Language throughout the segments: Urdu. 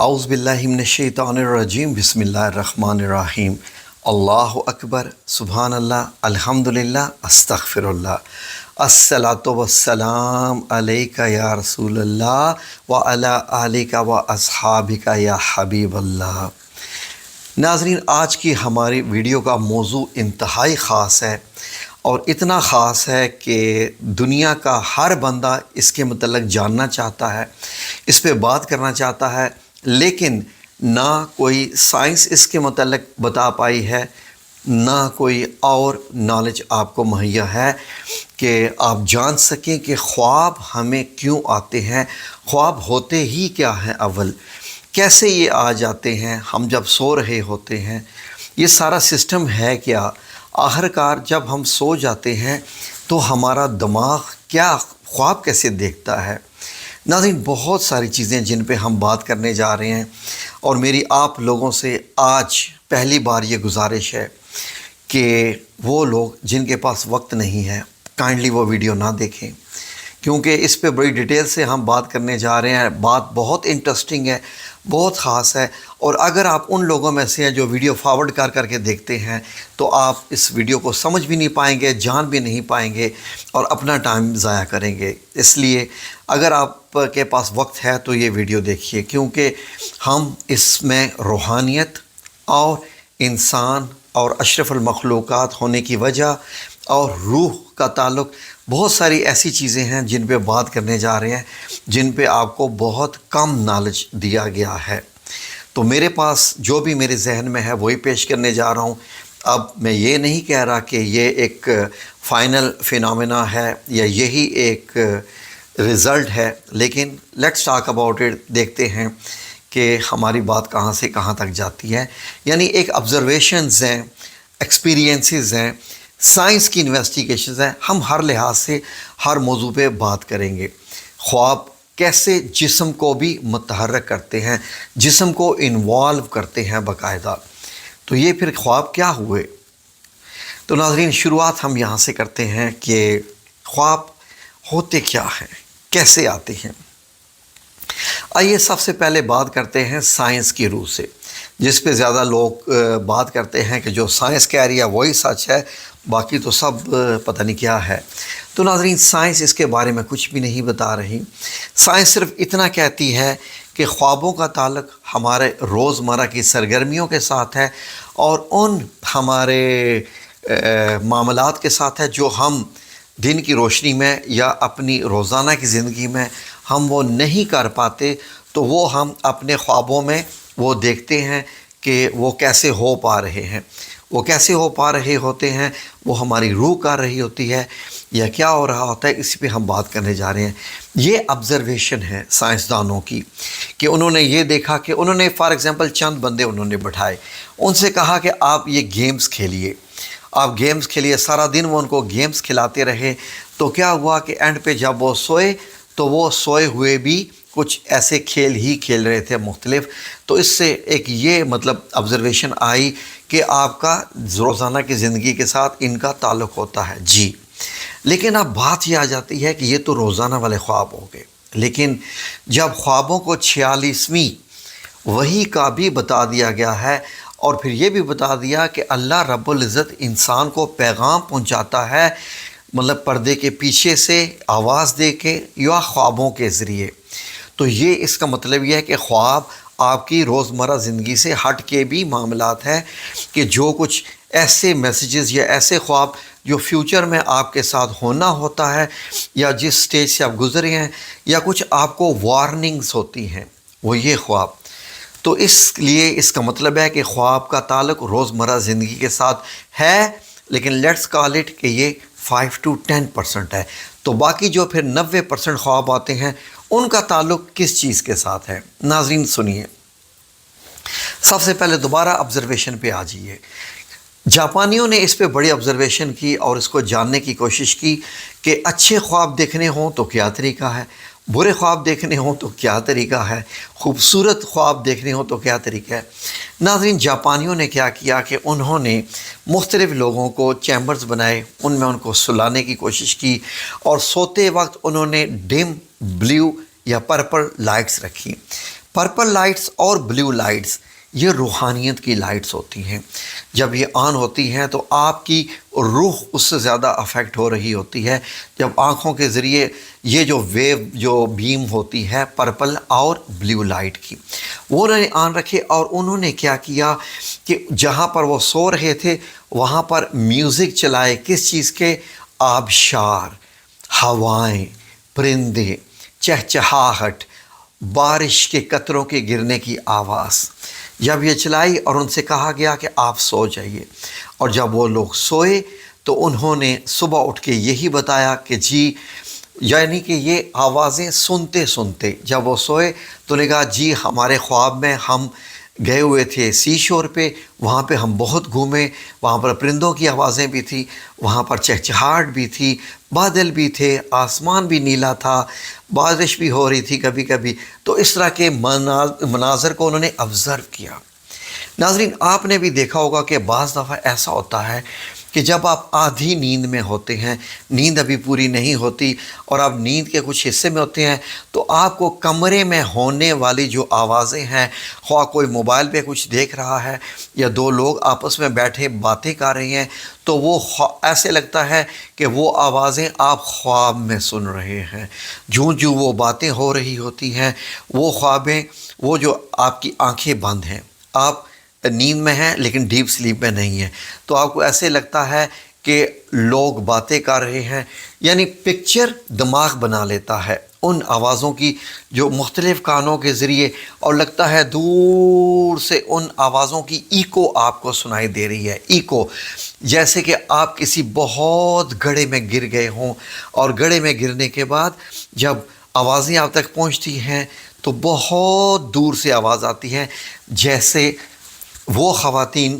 اعوذ باللہ من الشیطان الرجیم بسم اللہ الرحمن الرحیم اللہ اکبر سبحان اللہ الحمدللہ استغفر اللہ الصلاۃ والسلام علیک یا رسول اللہ وعلی آلک و اصحابک یا حبیب اللہ۔ ناظرین، آج کی ہماری ویڈیو کا موضوع انتہائی خاص ہے اور اتنا خاص ہے کہ دنیا کا ہر بندہ اس کے متعلق جاننا چاہتا ہے، اس پہ بات کرنا چاہتا ہے، لیکن نہ کوئی سائنس اس کے متعلق بتا پائی ہے، نہ کوئی اور نالج آپ کو مہیا ہے کہ آپ جان سکیں کہ خواب ہمیں کیوں آتے ہیں، خواب ہوتے ہی کیا ہیں، اول کیسے یہ آ جاتے ہیں، ہم جب سو رہے ہوتے ہیں یہ سارا سسٹم ہے کیا، آخر کار جب ہم سو جاتے ہیں تو ہمارا دماغ کیا خواب کیسے دیکھتا ہے۔ ناظرین، بہت ساری چیزیں جن پہ ہم بات کرنے جا رہے ہیں، اور میری آپ لوگوں سے آج پہلی بار یہ گزارش ہے کہ وہ لوگ جن کے پاس وقت نہیں ہے کائنڈلی وہ ویڈیو نہ دیکھیں، کیونکہ اس پہ بڑی ڈیٹیل سے ہم بات کرنے جا رہے ہیں۔ بات بہت انٹرسٹنگ ہے، بہت خاص ہے، اور اگر آپ ان لوگوں میں سے ہیں جو ویڈیو فارورڈ کر کے دیکھتے ہیں تو آپ اس ویڈیو کو سمجھ بھی نہیں پائیں گے، جان بھی نہیں پائیں گے اور اپنا ٹائم ضائع کریں گے۔ اس لیے اگر آپ کے پاس وقت ہے تو یہ ویڈیو دیکھیے، کیونکہ ہم اس میں روحانیت اور انسان اور اشرف المخلوقات ہونے کی وجہ اور روح کا تعلق، بہت ساری ایسی چیزیں ہیں جن پہ بات کرنے جا رہے ہیں جن پہ آپ کو بہت کم نالج دیا گیا ہے۔ تو میرے پاس جو بھی میرے ذہن میں ہے وہی پیش کرنے جا رہا ہوں۔ اب میں یہ نہیں کہہ رہا کہ یہ ایک فائنل فینومینا ہے یا یہی ایک رزلٹ ہے، لیکن لیٹس ٹاک اباؤٹ اٹ، دیکھتے ہیں کہ ہماری بات کہاں سے کہاں تک جاتی ہے۔ یعنی ایک آبزرویشنز ہیں، ایکسپیرینسز ہیں، سائنس کی انویسٹیگیشنز ہیں، ہم ہر لحاظ سے ہر موضوع پہ بات کریں گے۔ خواب کیسے جسم کو بھی متحرک کرتے ہیں، جسم کو انوالو کرتے ہیں باقاعدہ، تو یہ پھر خواب کیا ہوئے؟ تو ناظرین، شروعات ہم یہاں سے کرتے ہیں کہ خواب ہوتے کیا ہیں، کیسے آتے ہیں۔ آئیے سب سے پہلے بات کرتے ہیں سائنس کی روح سے، جس پہ زیادہ لوگ بات کرتے ہیں کہ جو سائنس کہہ رہی ہے وہی سچ ہے، باقی تو سب پتہ نہیں کیا ہے۔ تو ناظرین، سائنس اس کے بارے میں کچھ بھی نہیں بتا رہی۔ سائنس صرف اتنا کہتی ہے کہ خوابوں کا تعلق ہمارے روزمرہ کی سرگرمیوں کے ساتھ ہے اور ان ہمارے معاملات کے ساتھ ہے جو ہم دن کی روشنی میں یا اپنی روزانہ کی زندگی میں ہم وہ نہیں کر پاتے، تو وہ ہم اپنے خوابوں میں وہ دیکھتے ہیں کہ وہ کیسے ہو پا رہے ہیں۔ وہ کیسے ہو پا رہے ہوتے ہیں، وہ ہماری روح کر رہی ہوتی ہے یا کیا ہو رہا ہوتا ہے، اسی پہ ہم بات کرنے جا رہے ہیں۔ یہ آبزرویشن ہے سائنسدانوں کی کہ انہوں نے یہ دیکھا کہ انہوں نے فار ایگزامپل چند بندے انہوں نے بٹھائے، ان سے کہا کہ آپ یہ گیمز کھیلیے، آپ گیمز کھیلیے، سارا دن وہ ان کو گیمز کھلاتے رہے۔ تو کیا ہوا کہ اینڈ پہ جب وہ سوئے تو وہ سوئے ہوئے بھی کچھ ایسے کھیل ہی کھیل رہے تھے مختلف۔ تو اس سے ایک یہ آبزرویشن آئی کہ آپ کا روزانہ کی زندگی کے ساتھ ان کا تعلق ہوتا ہے جی۔ لیکن اب بات یہ آ جاتی ہے کہ یہ تو روزانہ والے خواب ہو گئے، لیکن جب خوابوں کو 46ویں وحی کا بھی بتا دیا گیا ہے، اور پھر یہ بھی بتا دیا کہ اللہ رب العزت انسان کو پیغام پہنچاتا ہے، پردے کے پیچھے سے آواز دے کے یا خوابوں کے ذریعے، تو یہ اس کا مطلب یہ ہے کہ خواب آپ کی روزمرہ زندگی سے ہٹ کے بھی معاملات ہیں کہ جو کچھ ایسے میسیجز یا ایسے خواب جو فیوچر میں آپ کے ساتھ ہونا ہوتا ہے یا جس سٹیج سے آپ گزرے ہیں یا کچھ آپ کو وارننگز ہوتی ہیں، وہ یہ خواب۔ تو اس لیے اس کا مطلب ہے کہ خواب کا تعلق روزمرہ زندگی کے ساتھ ہے، لیکن لیٹس کال اٹ کہ یہ 5 to 10% ہے۔ تو باقی جو پھر 90% خواب آتے ہیں ان کا تعلق کس چیز کے ساتھ ہے؟ ناظرین سنیے، سب سے پہلے دوبارہ آبزرویشن پہ آ جائیے۔ جاپانیوں نے اس پہ بڑی آبزرویشن کی اور اس کو جاننے کی کوشش کی کہ اچھے خواب دیکھنے ہوں تو کیا طریقہ ہے، برے خواب دیکھنے ہوں تو کیا طریقہ ہے، خوبصورت خواب دیکھنے ہوں تو کیا طریقہ ہے۔ ناظرین، جاپانیوں نے کیا کیا کہ انہوں نے مختلف لوگوں کو چیمبرز بنائے، ان میں ان کو سلانے کی کوشش کی، اور سوتے وقت انہوں نے ڈم بلیو یا پرپل لائٹس رکھی۔ پرپل لائٹس اور بلیو لائٹس یہ روحانیت کی لائٹس ہوتی ہیں. جب یہ آن ہوتی ہیں تو آپ کی روح اس سے زیادہ افیکٹ ہو رہی ہوتی ہے. جب آنکھوں کے ذریعے یہ جو ویو جو بیم ہوتی ہے پرپل اور بلیو لائٹ کی وہ انہوں نے آن رکھے، اور انہوں نے کیا کیا کہ جہاں پر وہ سو رہے تھے وہاں پر میوزک چلائے. کس چیز کے؟ آبشار، ہوائیں، پرندے، چہچہاہٹ، بارش کے قطروں کے گرنے کی آواز. جب یہ چلائی اور ان سے کہا گیا کہ آپ سو جائیے، اور جب وہ لوگ سوئے تو انہوں نے صبح اٹھ کے یہی بتایا کہ جی، یعنی کہ یہ آوازیں سنتے سنتے جب وہ سوئے تو نے کہا جی ہمارے خواب میں ہم گئے ہوئے تھے سی شور پہ، وہاں پہ ہم بہت گھومے، وہاں پر پرندوں کی آوازیں بھی تھی، وہاں پر چہچہاہٹ بھی تھی، بادل بھی تھے، آسمان بھی نیلا تھا، بارش بھی ہو رہی تھی کبھی کبھی. تو اس طرح کے مناظر کو انہوں نے آبزرو کیا. ناظرین، آپ نے بھی دیکھا ہوگا کہ بعض دفعہ ایسا ہوتا ہے کہ جب آپ آدھی نیند میں ہوتے ہیں، نیند ابھی پوری نہیں ہوتی اور آپ نیند کے کچھ حصے میں ہوتے ہیں، تو آپ کو کمرے میں ہونے والی جو آوازیں ہیں، خواہ کوئی موبائل پہ کچھ دیکھ رہا ہے یا دو لوگ آپس میں بیٹھے باتیں کر رہے ہیں، تو وہ ایسے لگتا ہے کہ وہ آوازیں آپ خواب میں سن رہے ہیں. جوں جوں وہ باتیں ہو رہی ہوتی ہیں، وہ خوابیں، وہ جو آپ کی آنکھیں بند ہیں، آپ نیند میں ہیں لیکن ڈیپ سلیپ میں نہیں ہیں، تو آپ کو ایسے لگتا ہے کہ لوگ باتیں کر رہے ہیں. یعنی پکچر دماغ بنا لیتا ہے ان آوازوں کی جو مختلف کانوں کے ذریعے، اور لگتا ہے دور سے ان آوازوں کی ایکو آپ کو سنائی دے رہی ہے. ایکو جیسے کہ آپ کسی بہت گڑھے میں گر گئے ہوں، اور گڑھے میں گرنے کے بعد جب آوازیں آپ تک پہنچتی ہیں تو بہت دور سے آواز آتی ہے. جیسے وہ خواتین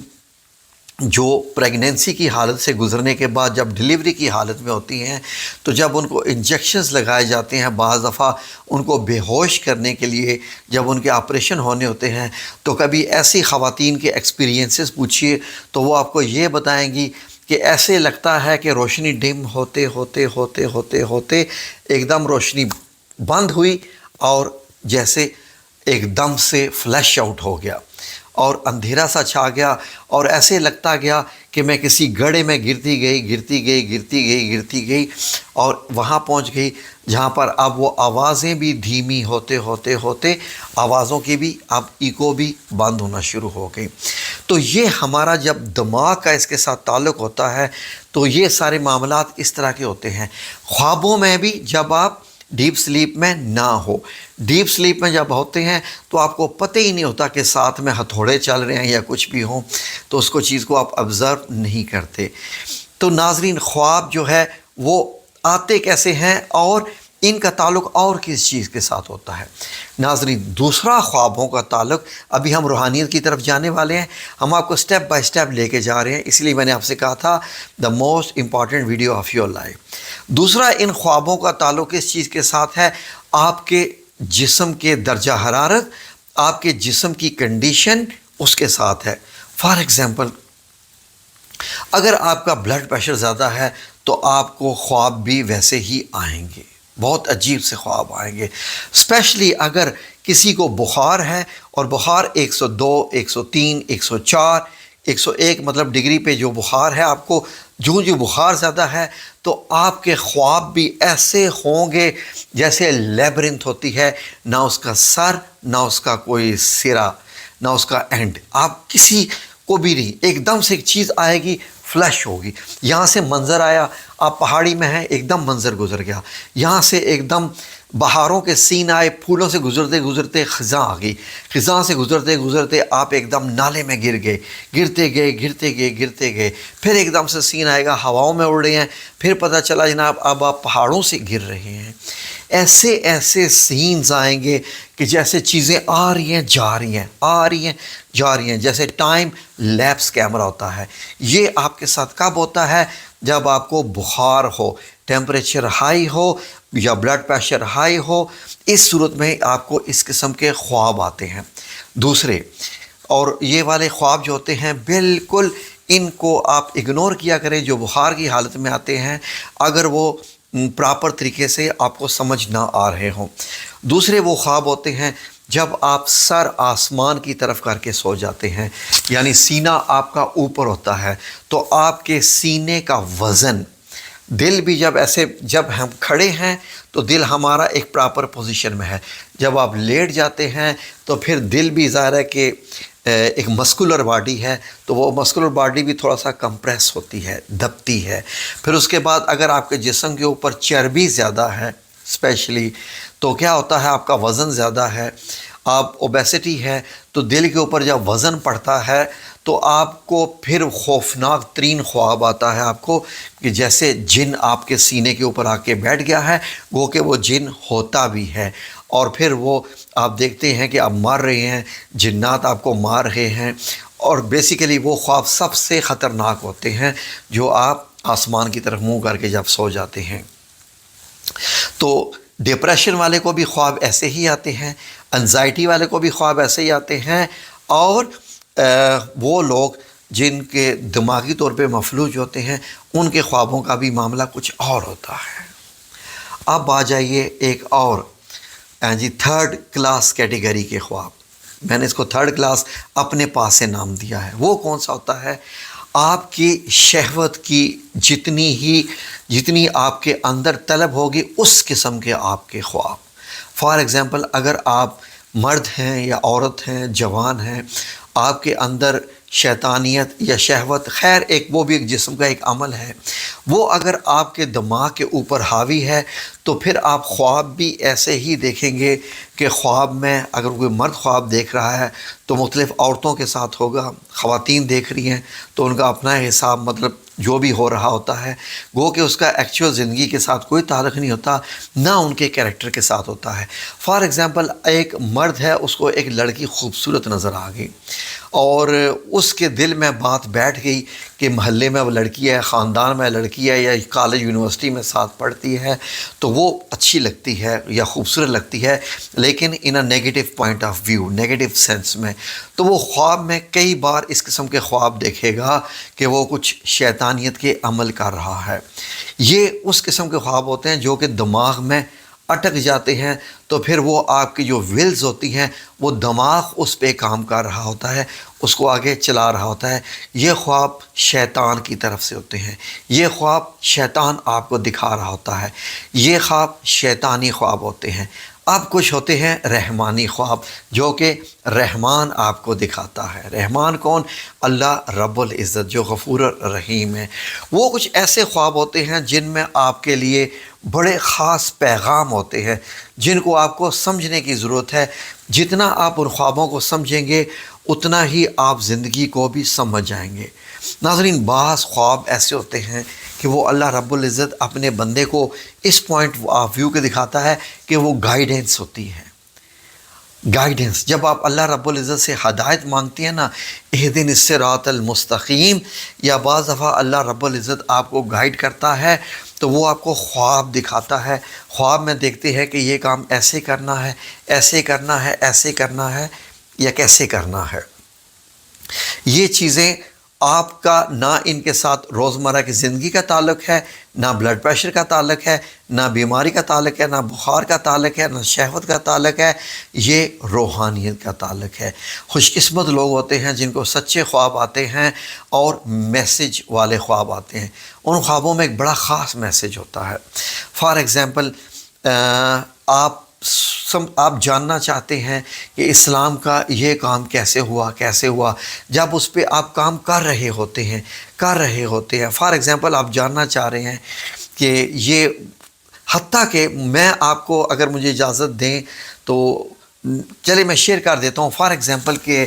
جو پریگنینسی کی حالت سے گزرنے کے بعد جب ڈیلیوری کی حالت میں ہوتی ہیں، تو جب ان کو انجیکشنز لگائے جاتے ہیں، بعض دفعہ ان کو بے ہوش کرنے کے لیے جب ان کے آپریشن ہونے ہوتے ہیں، تو کبھی ایسی خواتین کے ایکسپیرینسز پوچھیے تو وہ آپ کو یہ بتائیں گی کہ ایسے لگتا ہے کہ روشنی ڈم ہوتے ہوتے ہوتے ہوتے ہوتے ایک دم روشنی بند ہوئی، اور جیسے ایک دم سے فلیش آؤٹ ہو گیا اور اندھیرا سا چھا گیا، اور ایسے لگتا گیا کہ میں کسی گڑھے میں گرتی گئی اور وہاں پہنچ گئی جہاں پر اب وہ آوازیں بھی دھیمی ہوتے ہوتے ہوتے آوازوں کی بھی اب ایکو بھی بند ہونا شروع ہو گئی. تو یہ ہمارا جب دماغ کا اس کے ساتھ تعلق ہوتا ہے تو یہ سارے معاملات اس طرح کے ہوتے ہیں. خوابوں میں بھی جب آپ ڈیپ سلیپ میں نہ ہو، ڈیپ سلیپ میں جب ہوتے ہیں تو آپ کو پتہ ہی نہیں ہوتا کہ ساتھ میں ہتھوڑے چل رہے ہیں یا کچھ بھی ہوں، تو اس کو چیز کو آپ آبزرو نہیں کرتے. تو ناظرین، خواب جو ہے وہ آتے کیسے ہیں اور ان کا تعلق اور کس چیز کے ساتھ ہوتا ہے؟ ناظرین، دوسرا خوابوں کا تعلق، ابھی ہم روحانیت کی طرف جانے والے ہیں، ہم آپ کو سٹیپ بائی سٹیپ لے کے جا رہے ہیں، اس لیے میں نے آپ سے کہا تھا the most important video of your life. دوسرا ان خوابوں کا تعلق اس چیز کے ساتھ ہے، آپ کے جسم کے درجہ حرارت، آپ کے جسم کی کنڈیشن اس کے ساتھ ہے. فار ایگزامپل، اگر آپ کا بلڈ پریشر زیادہ ہے تو آپ کو خواب بھی ویسے ہی آئیں گے، بہت عجیب سے خواب آئیں گے. اسپیشلی اگر کسی کو بخار ہے اور بخار 102، 103، 104، 101 مطلب ڈگری پہ جو بخار ہے آپ کو، جو بخار زیادہ ہے تو آپ کے خواب بھی ایسے ہوں گے جیسے لیبرنتھ ہوتی ہے، نہ اس کا سر، نہ اس کا کوئی سرا، نہ اس کا اینڈ. آپ کسی کو بھی نہیں، ایک دم سے ایک چیز آئے گی، فلیش ہوگی. یہاں سے منظر آیا، آپ پہاڑی میں ہیں، ایک دم منظر گزر گیا. یہاں سے ایک دم بہاروں کے سین آئے، پھولوں سے گزرتے گزرتے خزاں آ گئی، خزاں سے گزرتے گزرتے آپ ایک دم نالے میں گر گئے، گرتے گئے. پھر ایک دم سے سین آئے گا، ہواؤں میں اڑ رہے ہیں، پھر پتہ چلا جناب اب آپ پہاڑوں سے گر رہے ہیں. ایسے سینز آئیں گے کہ جیسے چیزیں آ رہی ہیں جا رہی ہیں، جیسے ٹائم لیپس کیمرہ ہوتا ہے. یہ آپ کے ساتھ کب ہوتا ہے؟ جب آپ کو بخار ہو، ٹیمپریچر ہائی ہو یا بلڈ پریشر ہائی ہو. اس صورت میں آپ کو اس قسم کے خواب آتے ہیں. دوسرے، اور یہ والے خواب جو ہوتے ہیں بالکل ان کو آپ اگنور کیا کریں جو بخار کی حالت میں آتے ہیں، اگر وہ پراپر طریقے سے آپ کو سمجھ نہ آ رہے ہوں. دوسرے وہ خواب ہوتے ہیں جب آپ سر آسمان کی طرف کر کے سو جاتے ہیں، یعنی سینہ آپ کا اوپر ہوتا ہے، تو آپ کے سینے کا وزن، دل بھی جب ہم کھڑے ہیں تو دل ہمارا ایک پراپر پوزیشن میں ہے، جب آپ لیٹ جاتے ہیں تو پھر دل بھی ظاہر ہے کہ ایک مسکولر باڈی ہے، تو وہ مسکولر باڈی بھی تھوڑا سا کمپریس ہوتی ہے، دبتی ہے۔ پھر اس کے بعد اگر آپ کے جسم کے اوپر چربی زیادہ ہے اسپیشلی، تو کیا ہوتا ہے، آپ کا وزن زیادہ ہے، آپ اوبیسٹی ہے، تو دل کے اوپر جب وزن پڑتا ہے تو آپ کو پھر خوفناک ترین خواب آتا ہے آپ کو، کہ جیسے جن آپ کے سینے کے اوپر آ کے بیٹھ گیا ہے، وہ کہ وہ جن ہوتا بھی ہے، اور پھر وہ آپ دیکھتے ہیں کہ آپ مار رہے ہیں، جنات آپ کو مار رہے ہیں، اور بیسیکلی وہ خواب سب سے خطرناک ہوتے ہیں جو آپ آسمان کی طرف منہ کر کے جب سو جاتے ہیں۔ تو ڈپریشن والے کو بھی خواب ایسے ہی آتے ہیں، انزائٹی والے کو بھی خواب ایسے ہی آتے ہیں، اور وہ لوگ جن کے دماغی طور پہ مفلوج ہوتے ہیں ان کے خوابوں کا بھی معاملہ کچھ اور ہوتا ہے۔ اب آ جائیے ایک اور تھرڈ کلاس کیٹیگری کے خواب، میں نے اس کو تھرڈ کلاس اپنے پاس سے نام دیا ہے۔ وہ کون سا ہوتا ہے؟ آپ کی شہوت کی جتنی آپ کے اندر طلب ہوگی اس قسم کے آپ کے خواب۔ فار ایگزامپل، اگر آپ مرد ہیں یا عورت ہیں، جوان ہیں، آپ کے اندر شیطانیت یا شہوت، خیر وہ بھی ایک جسم کا ایک عمل ہے، وہ اگر آپ کے دماغ کے اوپر حاوی ہے تو پھر آپ خواب بھی ایسے ہی دیکھیں گے کہ خواب میں اگر کوئی مرد خواب دیکھ رہا ہے تو مختلف عورتوں کے ساتھ ہوگا، خواتین دیکھ رہی ہیں تو ان کا اپنا حساب، مطلب جو بھی ہو رہا ہوتا ہے، گو کہ اس کا ایکچوئل زندگی کے ساتھ کوئی تعلق نہیں ہوتا، نہ ان کے کیریکٹر کے ساتھ ہوتا ہے۔ فار ایگزامپل، ایک مرد ہے، اس کو ایک لڑکی خوبصورت نظر آ گئی اور اس کے دل میں بات بیٹھ گئی کہ محلے میں وہ لڑکی ہے، خاندان میں لڑکی ہے، یا کالج یونیورسٹی میں ساتھ پڑھتی ہے تو وہ اچھی لگتی ہے یا خوبصورت لگتی ہے، لیکن in a negative point of view, negative sense میں، تو وہ خواب میں کئی بار اس قسم کے خواب دیکھے گا کہ وہ کچھ شیطانیت کے عمل کر رہا ہے۔ یہ اس قسم کے خواب ہوتے ہیں جو کہ دماغ میں اٹک جاتے ہیں، تو پھر وہ آپ کی جو ولز ہوتی ہیں وہ دماغ اس پہ کام کر رہا ہوتا ہے، اس کو آگے چلا رہا ہوتا ہے۔ یہ خواب شیطان کی طرف سے ہوتے ہیں، یہ خواب شیطان آپ کو دکھا رہا ہوتا ہے، یہ خواب شیطانی خواب ہوتے ہیں۔ اب کچھ ہوتے ہیں رحمانی خواب، جو کہ رحمان آپ کو دکھاتا ہے۔ رحمان کون؟ اللہ رب العزت جو غفور الرحیم ہے۔ وہ کچھ ایسے خواب ہوتے ہیں جن میں آپ کے لیے بڑے خاص پیغام ہوتے ہیں، جن کو آپ کو سمجھنے کی ضرورت ہے۔ جتنا آپ ان خوابوں کو سمجھیں گے اتنا ہی آپ زندگی کو بھی سمجھ جائیں گے۔ ناظرین، بعض خواب ایسے ہوتے ہیں کہ وہ اللہ رب العزت اپنے بندے کو اس پوائنٹ آف ویو کے دکھاتا ہے کہ وہ گائیڈنس ہوتی ہے۔ گائیڈنس، جب آپ اللہ رب العزت سے ہدایت مانگتی ہیں نا، اہدنا الصراط المستقیم، یا بعض دفعہ اللہ رب العزت آپ کو گائیڈ کرتا ہے تو وہ آپ کو خواب دکھاتا ہے۔ خواب میں دیکھتے ہیں کہ یہ کام ایسے کرنا ہے، ایسے کرنا ہے، ایسے کرنا ہے، یا کیسے کرنا ہے۔ یہ چیزیں آپ کا نہ ان کے ساتھ روزمرہ کی زندگی کا تعلق ہے، نہ بلڈ پریشر کا تعلق ہے، نہ بیماری کا تعلق ہے، نہ بخار کا تعلق ہے، نہ شہوت کا تعلق ہے، یہ روحانیت کا تعلق ہے۔ خوش قسمت لوگ ہوتے ہیں جن کو سچے خواب آتے ہیں اور میسج والے خواب آتے ہیں۔ ان خوابوں میں ایک بڑا خاص میسج ہوتا ہے۔ فار ایگزامپل، آپ جاننا چاہتے ہیں کہ اسلام کا یہ کام کیسے ہوا، جب اس پہ آپ کام کر رہے ہوتے ہیں۔ فار ایگزامپل، آپ جاننا چاہ رہے ہیں کہ یہ، حتیٰ کہ میں آپ کو اگر مجھے اجازت دیں تو چلے میں شیئر کر دیتا ہوں۔ فار ایگزامپل کہ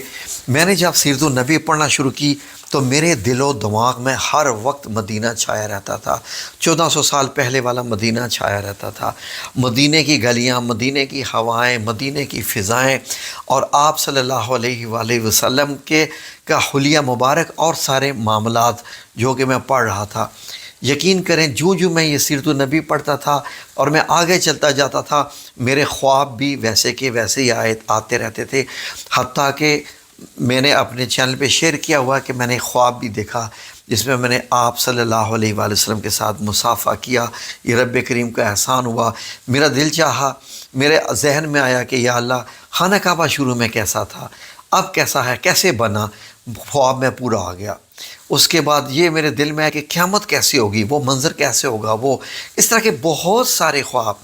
میں نے جب سیرت النبی پڑھنا شروع کی تو میرے دل و دماغ میں ہر وقت مدینہ چھایا رہتا تھا۔ 1400 سال پہلے والا مدینہ چھایا رہتا تھا۔ مدینے کی گلیاں، مدینے کی ہوائیں، مدینے کی فضائیں، اور آپ صلی اللہ علیہ وآلہ وسلم کا حلیہ مبارک اور سارے معاملات جو کہ میں پڑھ رہا تھا۔ یقین کریں، جو میں یہ سیرت النبی پڑھتا تھا اور میں آگے چلتا جاتا تھا، میرے خواب بھی ویسے کے ویسے ہی آتے رہتے تھے۔ حتیٰ کہ میں نے اپنے چینل پہ شیئر کیا ہوا کہ میں نے خواب بھی دیکھا جس میں نے آپ صلی اللہ علیہ وآلہ وسلم کے ساتھ مصافحہ کیا، یہ رب کریم کا احسان ہوا۔ میرا دل چاہا، میرے ذہن میں آیا کہ یا اللہ خانہ کعبہ شروع میں کیسا تھا، اب کیسا ہے، کیسے بنا، خواب میں پورا آ گیا۔ اس کے بعد یہ میرے دل میں ہے کہ قیامت کیسے ہوگی، وہ منظر کیسے ہوگا، وہ اس طرح کے بہت سارے خواب۔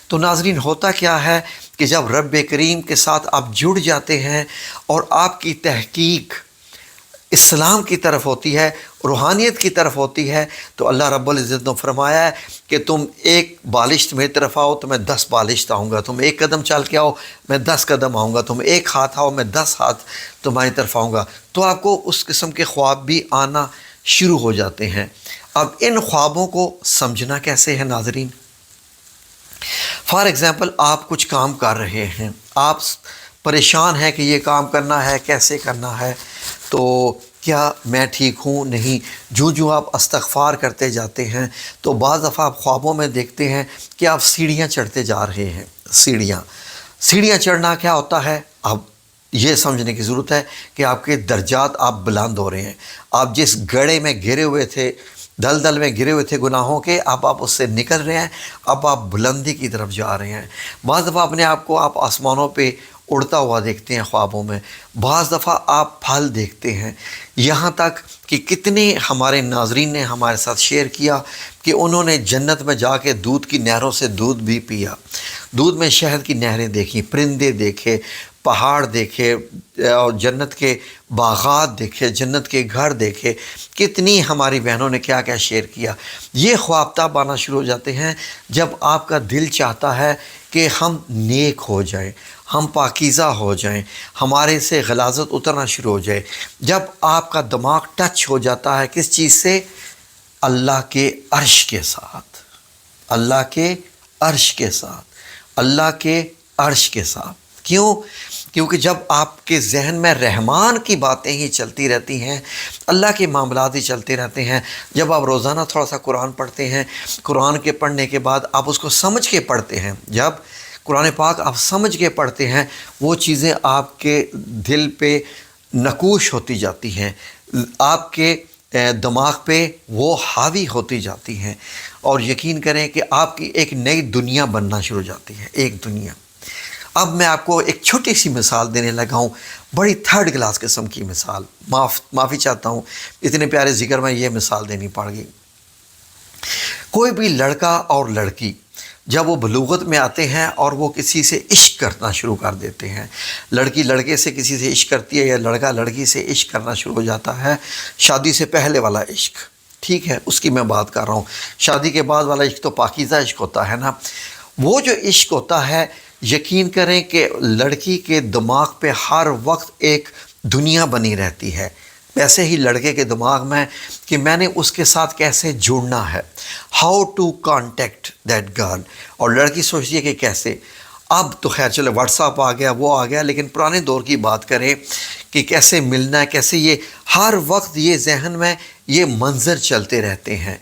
تو ناظرین ہوتا کیا ہے کہ جب رب کریم کے ساتھ آپ جڑ جاتے ہیں اور آپ کی تحقیق اسلام کی طرف ہوتی ہے، روحانیت کی طرف ہوتی ہے، تو اللہ رب العزت نے فرمایا ہے کہ تم ایک بالشت میری طرف آؤ تو میں 10 بالشت آؤں گا، تم ایک قدم چل کے آؤ میں 10 قدم آؤں گا، تم ایک ہاتھ آؤ میں 10 ہاتھ تمہاری طرف آؤں گا۔ تو آپ کو اس قسم کے خواب بھی آنا شروع ہو جاتے ہیں۔ اب ان خوابوں کو سمجھنا کیسے ہے ناظرین؟ فار ایگزامپل آپ کچھ کام کر رہے ہیں، آپ پریشان ہیں کہ یہ کام کرنا ہے، کیسے کرنا ہے، تو کیا میں ٹھیک ہوں نہیں؟ جو آپ استغفار کرتے جاتے ہیں تو بعض دفعہ آپ خوابوں میں دیکھتے ہیں کہ آپ سیڑھیاں چڑھتے جا رہے ہیں۔ سیڑھیاں چڑھنا کیا ہوتا ہے؟ اب یہ سمجھنے کی ضرورت ہے کہ آپ کے درجات آپ بلند ہو رہے ہیں۔ آپ جس گڑھے میں گرے ہوئے تھے، دلدل میں گرے ہوئے تھے گناہوں کے، اب آپ اس سے نکل رہے ہیں، اب آپ بلندی کی طرف جا رہے ہیں۔ بعض دفعہ اپنے آپ کو آپ آسمانوں پہ اڑتا ہوا دیکھتے ہیں خوابوں میں، بعض دفعہ آپ پھل دیکھتے ہیں۔ یہاں تک کہ کتنے ہمارے ناظرین نے ہمارے ساتھ شیئر کیا کہ انہوں نے جنت میں جا کے دودھ کی نہروں سے دودھ بھی پیا، دودھ میں شہد کی نہریں دیکھیں، پرندے دیکھے، پہاڑ دیکھے، اور جنت کے باغات دیکھے، جنت کے گھر دیکھے۔ کتنی ہماری بہنوں نے کیا کیا شیئر کیا۔ یہ خواب تب آنا شروع ہو جاتے ہیں جب آپ کا دل چاہتا ہے کہ ہم نیک ہو جائیں، ہم پاکیزہ ہو جائیں، ہمارے سے غلاظت اترنا شروع ہو جائے۔ جب آپ کا دماغ ٹچ ہو جاتا ہے کس چیز سے؟ اللہ کے عرش کے ساتھ، اللہ کے عرش کے ساتھ، اللہ کے عرش کے ساتھ۔ کیوں؟ کیونکہ جب آپ کے ذہن میں رحمان کی باتیں ہی چلتی رہتی ہیں، اللہ کے معاملات ہی چلتے رہتے ہیں۔ جب آپ روزانہ تھوڑا سا قرآن پڑھتے ہیں، قرآن کے پڑھنے کے بعد آپ اس کو سمجھ کے پڑھتے ہیں، جب قرآن پاک آپ سمجھ کے پڑھتے ہیں، وہ چیزیں آپ کے دل پہ نقوش ہوتی جاتی ہیں، آپ کے دماغ پہ وہ حاوی ہوتی جاتی ہیں، اور یقین کریں کہ آپ کی ایک نئی دنیا بننا شروع ہو جاتی ہے، ایک دنیا۔ اب میں آپ کو ایک چھوٹی سی مثال دینے لگا ہوں، بڑی تھرڈ کلاس قسم کی مثال، معافی چاہتا ہوں، اتنے پیارے ذکر میں یہ مثال دینی پڑ گئی۔ کوئی بھی لڑکا اور لڑکی جب وہ بلوغت میں آتے ہیں اور وہ کسی سے عشق کرنا شروع کر دیتے ہیں، لڑکی لڑکے سے کسی سے عشق کرتی ہے یا لڑکا لڑکی سے عشق کرنا شروع ہو جاتا ہے، شادی سے پہلے والا عشق، ٹھیک ہے، اس کی میں بات کر رہا ہوں۔ شادی کے بعد والا عشق تو پاکیزہ عشق ہوتا ہے نا۔ وہ جو عشق ہوتا ہے، یقین کریں کہ لڑکی کے دماغ پہ ہر وقت ایک دنیا بنی رہتی ہے، ویسے ہی لڑکے کے دماغ میں کہ میں نے اس کے ساتھ کیسے جڑنا ہے، how to contact that girl, اور لڑکی سوچتی ہے کہ کیسے۔ اب تو خیر چلو واٹس ایپ آ گیا، وہ آ گیا، لیکن پرانے دور کی بات کریں کہ کیسے ملنا ہے، کیسے، یہ ہر وقت یہ ذہن میں یہ منظر چلتے رہتے ہیں،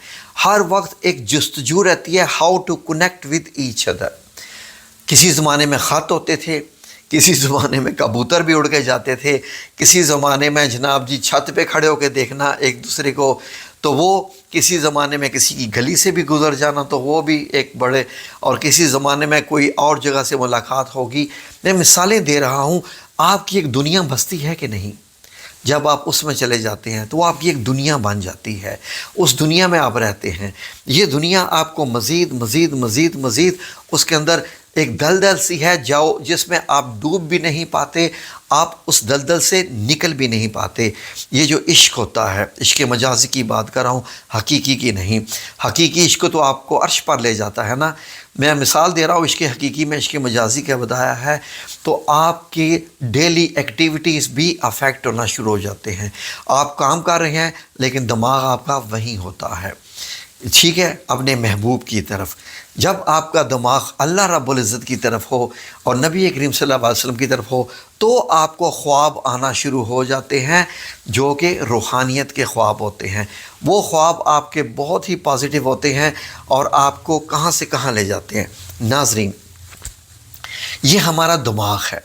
ہر وقت ایک جستجو رہتی ہے، how to connect with each other. کسی زمانے میں خط ہوتے تھے، کسی زمانے میں کبوتر بھی اڑ کے جاتے تھے، کسی زمانے میں جناب جی چھت پہ کھڑے ہو کے دیکھنا ایک دوسرے کو، تو وہ کسی زمانے میں کسی کی گلی سے بھی گزر جانا تو وہ بھی ایک بڑے، اور کسی زمانے میں کوئی اور جگہ سے ملاقات ہوگی۔ میں مثالیں دے رہا ہوں، آپ کی ایک دنیا بستی ہے کہ نہیں؟ جب آپ اس میں چلے جاتے ہیں تو آپ کی ایک دنیا بن جاتی ہے، اس دنیا میں آپ رہتے ہیں۔ یہ دنیا آپ کو مزید مزید مزید مزید اس کے اندر ایک دلدل سی ہے جس میں آپ ڈوب بھی نہیں پاتے، آپ اس دلدل سے نکل بھی نہیں پاتے۔ یہ جو عشق ہوتا ہے، عشق مجازی کی بات کر رہا ہوں، حقیقی کی نہیں۔ حقیقی عشق تو آپ کو عرش پر لے جاتا ہے نا، میں مثال دے رہا ہوں عشق حقیقی میں، عشق مجازی کا بتایا ہے، تو آپ کی ڈیلی ایکٹیویٹیز بھی افیکٹ ہونا شروع ہو جاتے ہیں۔ آپ کام کر رہے ہیں لیکن دماغ آپ کا وہیں ہوتا ہے، ٹھیک ہے، اپنے محبوب کی طرف۔ جب آپ کا دماغ اللہ رب العزت کی طرف ہو اور نبی کریم صلی اللہ علیہ وسلم کی طرف ہو تو آپ کو خواب آنا شروع ہو جاتے ہیں جو کہ روحانیت کے خواب ہوتے ہیں۔ وہ خواب آپ کے بہت ہی پازیٹیو ہوتے ہیں اور آپ کو کہاں سے کہاں لے جاتے ہیں۔ ناظرین، یہ ہمارا دماغ ہے،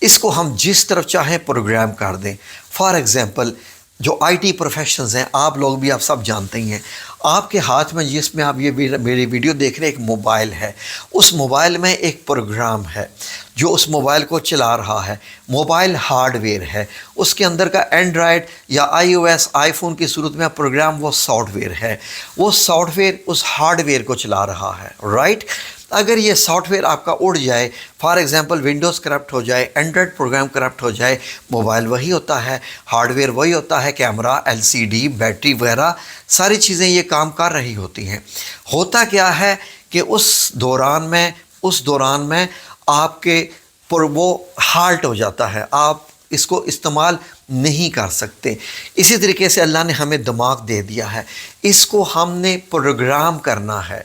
اس کو ہم جس طرف چاہیں پروگرام کر دیں۔ فار ایگزامپل، جو IT پروفیشنز ہیں، آپ لوگ بھی آپ سب جانتے ہی ہیں، آپ کے ہاتھ میں جس میں آپ یہ میری ویڈیو دیکھ رہے ہیں ایک موبائل ہے، اس موبائل میں ایک پروگرام ہے جو اس موبائل کو چلا رہا ہے، موبائل ہارڈ ویئر ہے، اس کے اندر کا اینڈرائڈ یا iOS آئی فون کی صورت میں پروگرام وہ سافٹ ویئر ہے، وہ سافٹ ویئر اس ہارڈ ویئر کو چلا رہا ہے، رائٹ؟ اگر یہ سافٹ ویئر آپ کا اڑ جائے، فار ایگزامپل ونڈوز کرپٹ ہو جائے، اینڈرائڈ پروگرام کرپٹ ہو جائے، موبائل وہی ہوتا ہے، ہارڈ ویئر وہی ہوتا ہے، کیمرہ، LCD، بیٹری وغیرہ ساری چیزیں یہ کام کر رہی ہوتی ہیں۔ ہوتا کیا ہے کہ اس دوران میں آپ کے وہ ہالٹ ہو جاتا ہے، آپ اس کو استعمال نہیں کر سکتے۔ اسی طریقے سے اللہ نے ہمیں دماغ دے دیا ہے، اس کو ہم نے پروگرام کرنا ہے،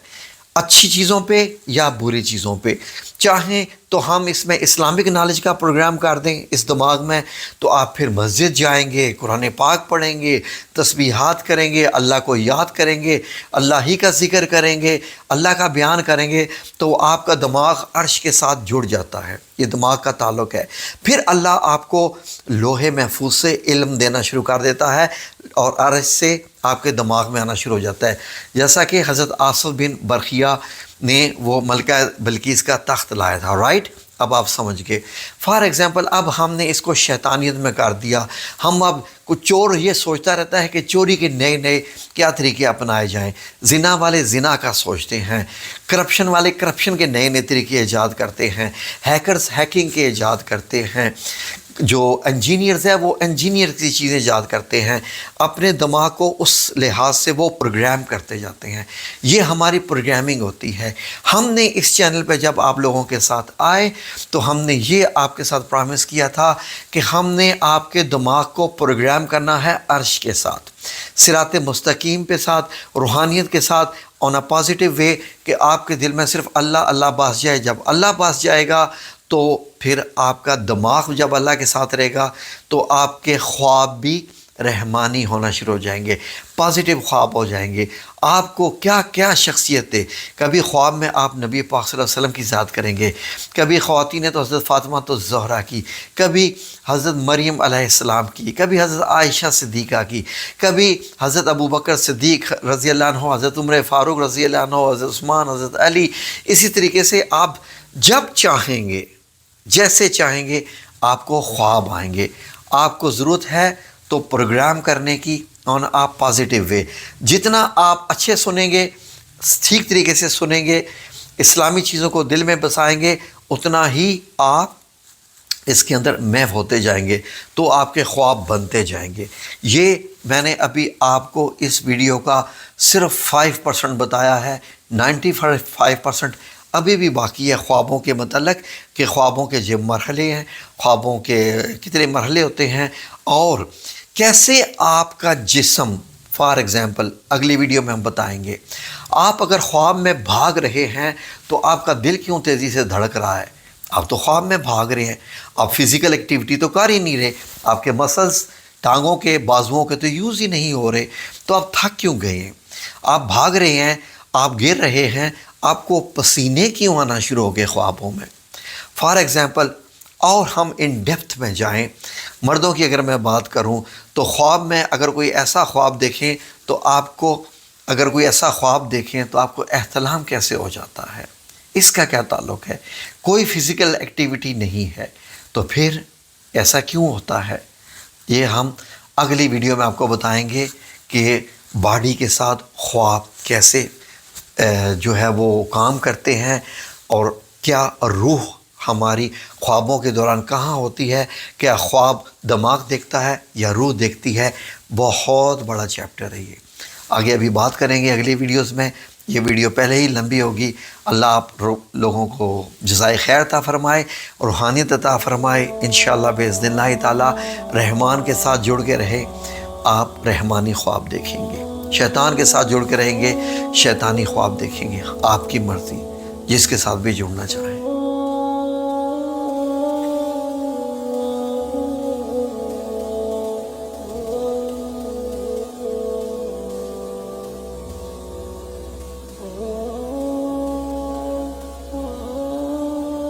اچھی چیزوں پہ یا بری چیزوں پہ۔ چاہیں تو ہم اس میں اسلامک نالج کا پروگرام کر دیں اس دماغ میں، تو آپ پھر مسجد جائیں گے، قرآن پاک پڑھیں گے، تسبیحات کریں گے، اللہ کو یاد کریں گے، اللہ ہی کا ذکر کریں گے، اللہ کا بیان کریں گے، تو آپ کا دماغ عرش کے ساتھ جڑ جاتا ہے، یہ دماغ کا تعلق ہے۔ پھر اللہ آپ کو لوح محفوظ سے علم دینا شروع کر دیتا ہے اور عرش سے آپ کے دماغ میں آنا شروع ہو جاتا ہے، جیسا کہ حضرت آصف بن برقیہ نے وہ ملکہ بلقیس کا تخت لایا تھا، رائٹ؟ اب آپ سمجھ گئے۔ فار ایگزامپل اب ہم نے اس کو شیطانیت میں کر دیا، ہم اب کچھ چور یہ سوچتا رہتا ہے کہ چوری کے نئے کیا طریقے اپنائے جائیں، زنا والے زنا کا سوچتے ہیں، کرپشن والے کرپشن کے نئے طریقے ایجاد کرتے ہیں، ہیکرز ہیکنگ کے ایجاد کرتے ہیں، جو انجینئرز ہیں وہ انجینئر کی چیزیں ایجاد کرتے ہیں، اپنے دماغ کو اس لحاظ سے وہ پروگرام کرتے جاتے ہیں۔ یہ ہماری پروگرامنگ ہوتی ہے۔ ہم نے اس چینل پہ جب آپ لوگوں کے ساتھ آئے تو ہم نے یہ آپ کے ساتھ پرامس کیا تھا کہ ہم نے آپ کے دماغ کو پروگرام کرنا ہے عرش کے ساتھ، صراط مستقیم کے ساتھ، روحانیت کے ساتھ، آن اے پازیٹیو وے، کہ آپ کے دل میں صرف اللہ اللہ بس جائے۔ جب اللہ بس جائے گا تو پھر آپ کا دماغ جب اللہ کے ساتھ رہے گا تو آپ کے خواب بھی رحمانی ہونا شروع ہو جائیں گے، پازیٹیو خواب ہو جائیں گے۔ آپ کو کیا کیا شخصیتیں، کبھی خواب میں آپ نبی پاک صلی اللہ علیہ وسلم کی ذات کریں گے، کبھی خواتین تو حضرت فاطمہ تو زہرا کی، کبھی حضرت مریم علیہ السلام کی، کبھی حضرت عائشہ صدیقہ کی، کبھی حضرت ابوبکر صدیق رضی اللہ عنہ، حضرت عمر فاروق رضی اللہ عنہ، حضرت عثمان، حضرت علی۔ اسی طریقے سے آپ جب چاہیں گے، جیسے چاہیں گے، آپ کو خواب آئیں گے۔ آپ کو ضرورت ہے تو پروگرام کرنے کی آن آپ پازیٹیو وے، جتنا آپ اچھے سنیں گے، ٹھیک طریقے سے سنیں گے، اسلامی چیزوں کو دل میں بسائیں گے، اتنا ہی آپ اس کے اندر محو ہوتے جائیں گے، تو آپ کے خواب بنتے جائیں گے۔ یہ میں نے ابھی آپ کو اس ویڈیو کا صرف 5% بتایا ہے، 95% ابھی بھی باقی ہے خوابوں کے متعلق، کہ خوابوں کے جو مرحلے ہیں، خوابوں کے کتنے مرحلے ہوتے ہیں، اور کیسے آپ کا جسم، فار ایگزامپل اگلی ویڈیو میں ہم بتائیں گے، آپ اگر خواب میں بھاگ رہے ہیں تو آپ کا دل کیوں تیزی سے دھڑک رہا ہے؟ آپ تو خواب میں بھاگ رہے ہیں، آپ فزیکل ایکٹیویٹی تو کر ہی نہیں رہے، آپ کے مسلز ٹانگوں کے بازوؤں کے تو یوز ہی نہیں ہو رہے، تو آپ تھک کیوں گئے ہیں؟ آپ بھاگ رہے ہیں، آپ گر رہے ہیں، آپ کو پسینے کیوں آنا شروع ہو گئے خوابوں میں؟ فار ایگزامپل، اور ہم ان ڈیپتھ میں جائیں، مردوں کی اگر میں بات کروں تو خواب میں اگر کوئی ایسا خواب دیکھیں تو آپ کو، اگر کوئی ایسا خواب دیکھیں تو آپ کو احتلام کیسے ہو جاتا ہے؟ اس کا کیا تعلق ہے؟ کوئی فزیکل ایکٹیویٹی نہیں ہے، تو پھر ایسا کیوں ہوتا ہے؟ یہ ہم اگلی ویڈیو میں آپ کو بتائیں گے کہ باڈی کے ساتھ خواب کیسے جو ہے وہ کام کرتے ہیں، اور کیا روح ہماری خوابوں کے دوران کہاں ہوتی ہے، کیا خواب دماغ دیکھتا ہے یا روح دیکھتی ہے؟ بہت بڑا چیپٹر ہے یہ، آگے ابھی بات کریں گے اگلی ویڈیوز میں۔ یہ ویڈیو پہلے ہی لمبی ہوگی۔ اللہ آپ لوگوں کو جزائے خیر عطا فرمائے، روحانیت عطا فرمائے، انشاءاللہ باذن اللہ تعالی۔ رحمان کے ساتھ جڑ کے رہے، آپ رحمانی خواب دیکھیں گے، شیطان کے ساتھ جڑ کے رہیں گے، شیطانی خواب دیکھیں گے۔ آپ کی مرضی، جس کے ساتھ بھی جڑنا چاہیں۔